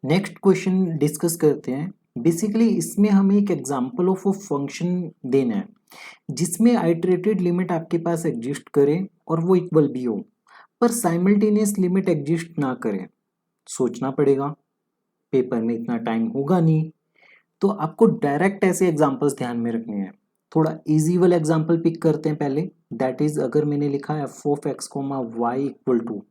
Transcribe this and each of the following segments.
Next question discuss करते हैं। Basically इसमें हमें एक एग्जांपल ऑफ अ फंक्शन देना है जिसमें आइटरेटेड लिमिट आपके पास एग्जिस्ट करे और वो इक्वल भी हो, पर साइमल्टेनियस लिमिट एग्जिस्ट ना करे। सोचना पड़ेगा, पेपर में इतना टाइम होगा नहीं, तो आपको डायरेक्ट ऐसे एग्जांपल्स ध्यान में रखने हैं। थोड़ा इजी वाला एग्जांपल पिक करते हैं पहले। दैट इज, अगर मैंने लिखा है f of x comma y equal to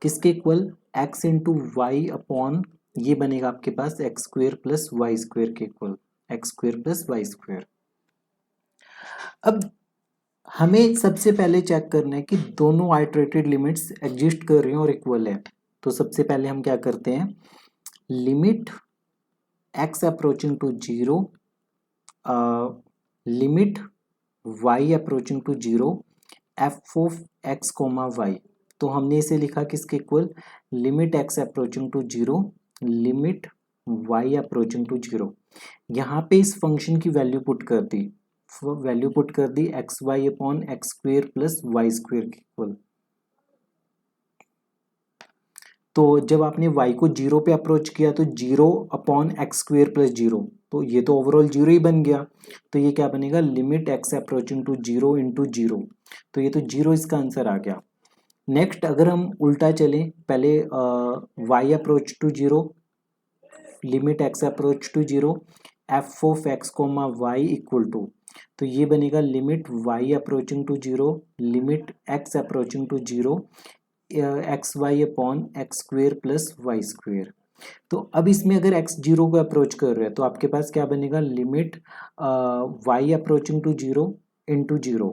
किसके equal, x into y upon, ये बनेगा आपके पास x square plus y square के equal, x square plus y square. अब हमें सबसे पहले चेक करना है कि दोनों आइटरेटेड लिमिट्स एग्जिस्ट कर रही हैं और इक्वल है। तो सबसे पहले हम क्या करते हैं, limit x approaching to zero, limit y approaching to zero, f of x comma y. तो हमने इसे लिखा किसके equal, limit x approaching to zero, limit y approaching to zero. यहाँ पे इस फंक्शन की वैल्यू पुट कर दी, x y upon x square plus y square के इक्वल। तो जब आपने y को जीरो पे अप्रोच किया तो zero upon x square plus zero, तो ये तो ओवरऑल जीरो ही बन गया। तो ये क्या बनेगा, limit x approaching to zero into zero, तो ये तो जीरो इसका आंसर आ गया। नेक्स्ट अगर हम उल्टा चलें, पहले y approach to zero, limit x approach to zero, f of x comma y equal to, तो ये बनेगा limit y approaching to zero, limit x approaching to zero, x y upon x square plus y square. तो अब इसमें अगर x zero को approach कर रहे हैं तो आपके पास क्या बनेगा, limit y approaching to zero into zero,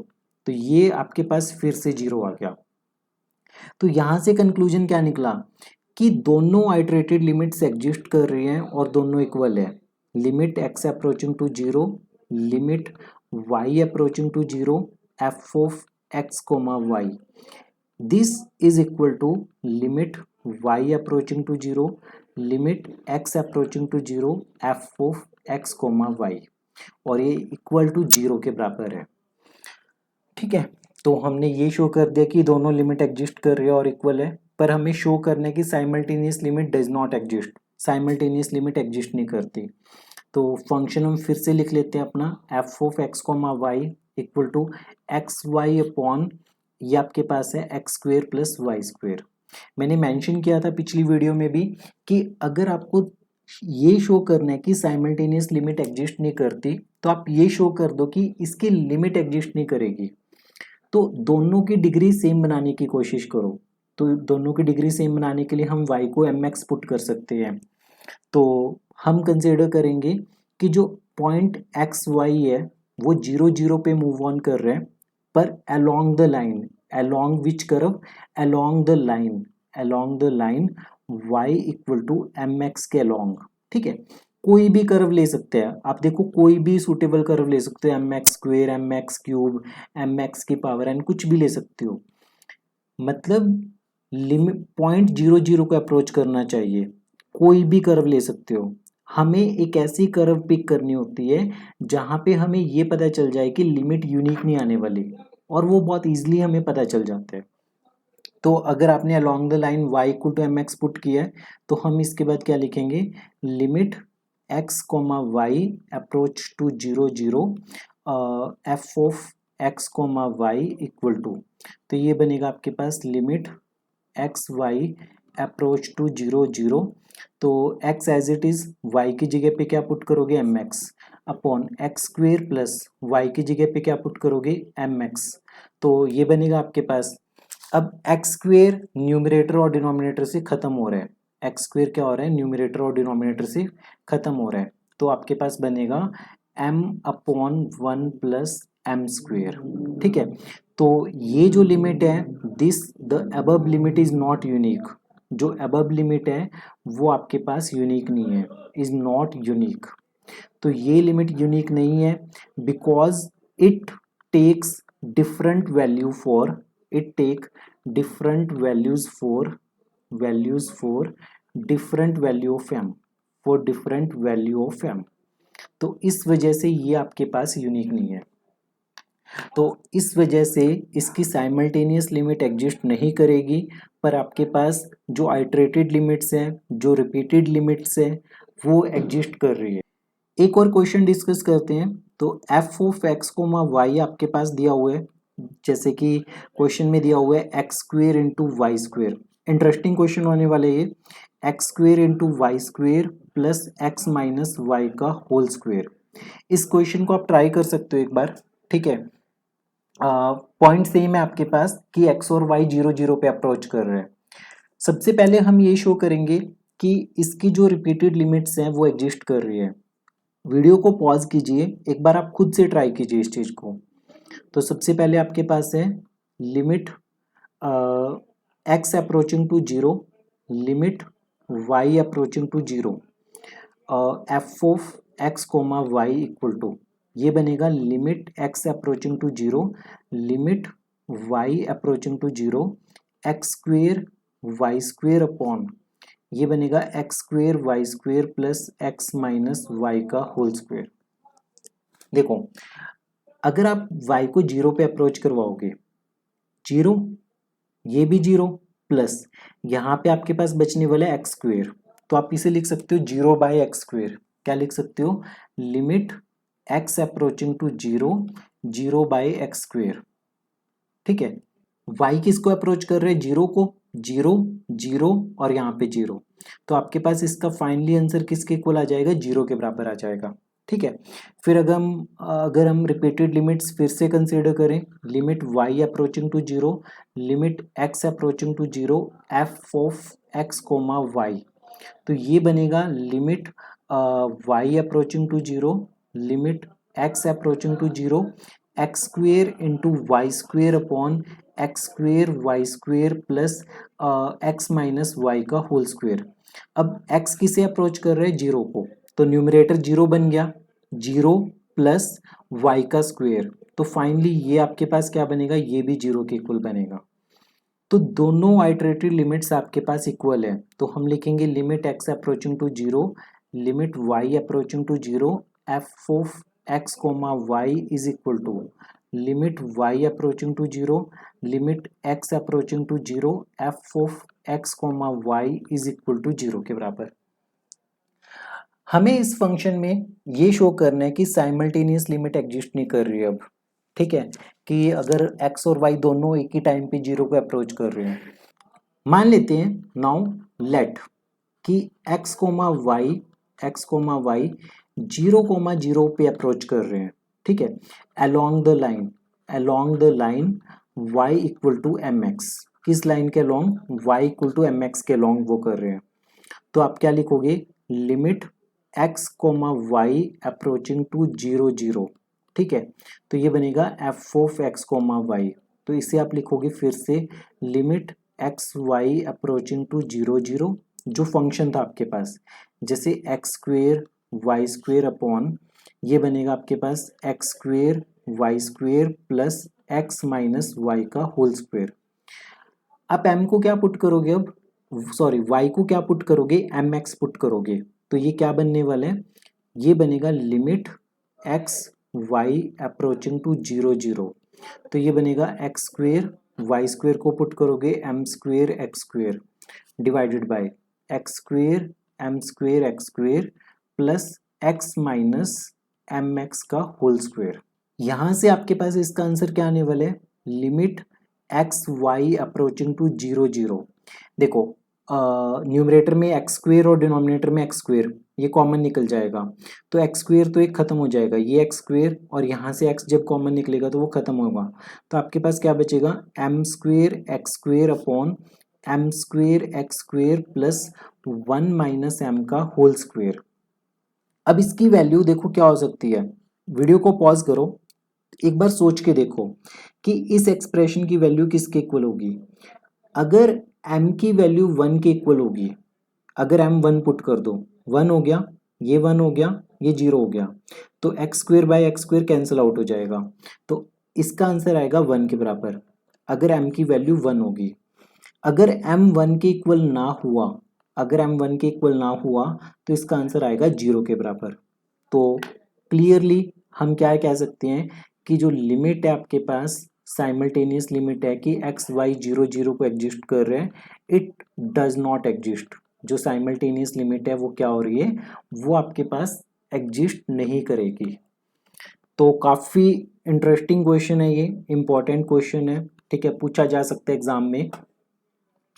तो ये आपके पास फिर से जीरो आ गया। तो यहां से कंक्लूजन क्या निकला कि दोनों आइटरेटेड लिमिट्स एग्जिस्ट कर रही हैं और दोनों इक्वल है। Limit x approaching to zero, limit y approaching to zero, f of x comma y, this is equal to limit y approaching to 0, limit x approaching to 0, f of x comma y, और ये equal to zero के बराबर है। ठीक है, तो हमने ये शो कर दिया कि दोनों लिमिट एग्जिस्ट कर रही है और इक्वल है, पर हमें शो करना है कि simultaneous limit does not exist, simultaneous limit exist नहीं करती। तो फंक्शन हम फिर से लिख लेते हैं अपना, f of x comma y equal to x y upon, ये आपके पास है x square plus y square. मैंने मेंशन किया था पिछली वीडियो में भी कि अगर आपको ये शो करना है कि साइमल्टेनियस लिमिट एग्जिस्ट नहीं करती, तो आप ये शो कर दो कि इसकी लिमिट एग्जिस्ट नहीं करेगी। तो दोनों की डिग्री सेम बनाने की कोशिश करो। तो दोनों की डिग्री सेम बनाने के लिए हम y को mx पुट कर सकते हैं। तो हम कंसिडर करेंगे कि जो पॉइंट एक्स वाई है वो जीरो जीरो पे मूव ऑन कर रहे हैं, पर along the line, along which curve, along the line, along the line y equal to m x के अलोंग। ठीक है, कोई भी कर्व ले सकते हैं आप, देखो कोई भी सुटेबल कर्व ले सकते हो, m x square, m x cube, m x की पावर एन, कुछ भी ले सकते हो। मतलब लिमिट पॉइंट जीरो जीरो को अप्रोच करना चाहिए, कोई भी कर्व ले सकते हो। हमें एक ऐसी कर्व पिक करनी होती है जहां पे हमें ये पता चल जाए कि लिमिट यूनिक नहीं आने वाली, और वो बहुत इजीली हमें पता चल जाता है। तो अगर आपने along the line y equal to m x put किया है, तो हम इसके बाद क्या लिखेंगे, limit x comma y approach to zero zero, f of x comma y equal to, तो ये बनेगा आपके पास limit x y approach to zero zero. तो x as it is, y की जगह पे क्या पुट करोगे, m x upon x square plus y की जगह पे क्या पुट करोगे, एम एक्स। तो ये बनेगा आपके पास, अब एक्स स्क्वेयर न्यूमरेटर और डिनोमिनेटर से खत्म हो रहा है, एक्स स्क्वेयर क्या हो रहा है, न्यूमरेटर और डिनोमिनेटर से खत्म हो रहा है, तो आपके पास बनेगा m upon one plus m square. ठीक है, तो ये जो लिमिट है, this the above limit is not unique, जो अबव लिमिट है वो आपके पास यूनिक नहीं है, इज नॉट यूनिक। तो ये लिमिट यूनिक नहीं है because it takes different value for, it take different values for different value of m, for different value of m। तो इस वजह से ये आपके पास यूनिक नहीं है। तो इस वजह से इसकी साइमल्टेनियस लिमिट एग्जिस्ट नहीं करेगी, पर आपके पास जो आइटरेटेड लिमिट्स हैं, जो रिपीटेड लिमिट्स हैं, वो एग्जिस्ट कर रही है। एक और क्वेश्चन डिस्कस करते हैं। तो f of x comma y आपके पास दिया हुआ है, जैसे कि क्वेश्चन में दिया हुआ है x square into y square. Interesting question होने वाला है ये। X square into y square plus x minus y का होल स्क्वेयर। इस क्वेश्चन को आप ट्राई कर सकते हो एक बार, ठीक है। पॉइंट सेम है आपके पास कि एक्स और वाई 0 0 पे अप्रोच कर रहे हैं। सबसे पहले हम ये शो करेंगे कि इसकी जो रिपीटेड लिमिट्स हैं वो एग्जिस्ट कर रही है। वीडियो को पॉज कीजिए, एक बार आप खुद से ट्राई कीजिए इस चीज को। तो सबसे पहले आपके पास है limit x approaching to 0, limit y approaching to 0, f of x comma y equal to, ये बनेगा limit x approaching to 0, limit y approaching to 0, x square y square upon, ये बनेगा x square y square plus x minus y का whole square. देखो, अगर आप y को 0 पे अप्रोच करवाओगे, 0, ये भी 0, प्लस यहाँ पे आपके पास बचने वाला है एक्स स्क्वेयर, तो आप इसे लिख सकते हो 0 बाई एक्स स्क्वेयर। क्या लिख सकते हो? Limit x approaching to 0, 0 by x square, ठीक है। y किसको अप्रोच कर रहे हैं? 0 को, 0 0 और यहाँ पे 0, तो आपके पास इसका फाइनली आंसर किसके इक्वल आ जाएगा? 0 के बराबर आ जाएगा, ठीक है। फिर अगर हम रिपीटेड लिमिट्स फिर से कंसीडर करें, limit y approaching to 0, limit x approaching to 0, f of x coma y, तो ये बनेगा limit y approaching to 0, limit x approaching to 0, x square into y square upon x square y square plus x minus y का whole square. अब x किसे approach कर रहे हैं? 0 को, तो न्यूमरेटर 0 बन गया, 0 प्लस y का स्क्वेयर, तो फाइनली ये आपके पास क्या बनेगा? ये भी 0 के इक्वल बनेगा। तो दोनों आइटरेटिव लिमिट्स आपके पास इक्वल है, तो हम लिखेंगे limit x approaching to 0, limit y approaching to 0, f of x coma y is equal to limit y approaching to 0, limit x approaching to 0, f of x coma y is equal to 0 के बराबर। हमें इस function में ये show करना है कि simultaneous limit exist नहीं कर रही है अब, ठीक है, कि अगर x और y दोनों एक ही टाइम पे 0 को अप्रोच कर रहे हैं। मान लेते हैं नाउ लेट कि x कोमा y 0 पे अप्रोच कर रहे हैं, ठीक है, along the line y equal to mx। किस लाइन के along? y equal to mx के अलोंग वो कर रहे हैं। तो आप क्या लिखोगे? Limit x comma y approaching to 0 0, ठीक है, तो ये बनेगा f of x comma y. तो इसे आप लिखोगे फिर से limit x y approaching to 0 0, जो फंक्शन था आपके पास, जैसे x square y square upon, ये बनेगा आपके पास x square y square plus x minus y का होल स्क्वेयर। आप m को क्या पुट करोगे? अब सॉरी, y को क्या पुट करोगे? mx पुट करोगे, तो ये क्या बनने वाला है? ये बनेगा limit x y approaching to 0 0, तो ये बनेगा एक्स स्क्वेयर वाई स्क्वेयर को पुट करोगे m square x square divided by x square m square x square plus x minus m x का होल स्क्वेयर। यहाँ से आपके पास इसका आंसर क्या आने वाला है? Limit x y approaching to 0 0। देखो, न्यूमरेटर में एक्स स्क्वेयर और डिनोमिनेटर में एक्स स्क्वेयर, ये कॉमन निकल जाएगा, तो एक्स स्क्वेयर तो एक खत्म हो जाएगा, ये एक्स स्क्वेयर और यहाँ से एक्स जब कॉमन निकलेगा तो वो खत्म होगा, तो आपके पास क्या बचेगा? M square x square upon m square x square plus 1 minus m का होल स्क्वेयर। अब इसकी वैल्यू देखो क्या हो सकती है। वीडियो को पॉज करो, एक बार सोच के देखो कि इस एक्सप्रेशन की वैल्यू किसके इक्वल होगी। अगर m की वैल्यू 1 के इक्वल होगी, अगर m 1 पुट कर दो, 1 हो गया, ये 1 हो गया, ये 0 हो गया, तो x square by x square cancel out हो जाएगा, तो इसका आंसर आएगा 1 के बराबर, अगर m की वैल्यू 1 होगी। अगर m 1 के इक्वल ना हुआ, अगर m 1 के इक्वल ना हुआ तो इसका आंसर आएगा 0 के बराबर। तो क्लियरली हम क्या कह सकते हैं कि जो लिमिट है आपके पास साइमल्टेनियस लिमिट है कि एक्स वाई 0 0 को एग्जिस्ट कर रहे हैं, इट डज नॉट एग्जिस्ट। जो साइमल्टेनियस लिमिट है वो क्या हो रही है, वो आपके पास एग्जिस्ट नहीं करेगी। तो काफ़ी इंटरेस्टिंग क्वेश्चन है ये, इम्पॉर्टेंट क्वेश्चन है, ठीक है, पूछा जा सकता है एग्जाम में,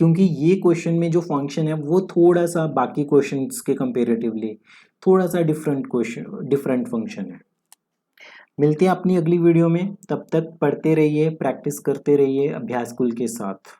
क्योंकि ये क्वेश्चन में जो फंक्शन है वो थोड़ा सा बाकी क्वेश्चंस के कंपेरेटिवली थोड़ा सा डिफरेंट फंक्शन है। मिलते हैं अपनी अगली वीडियो में, तब तक पढ़ते रहिए, प्रैक्टिस करते रहिए अभ्यास कुल के साथ।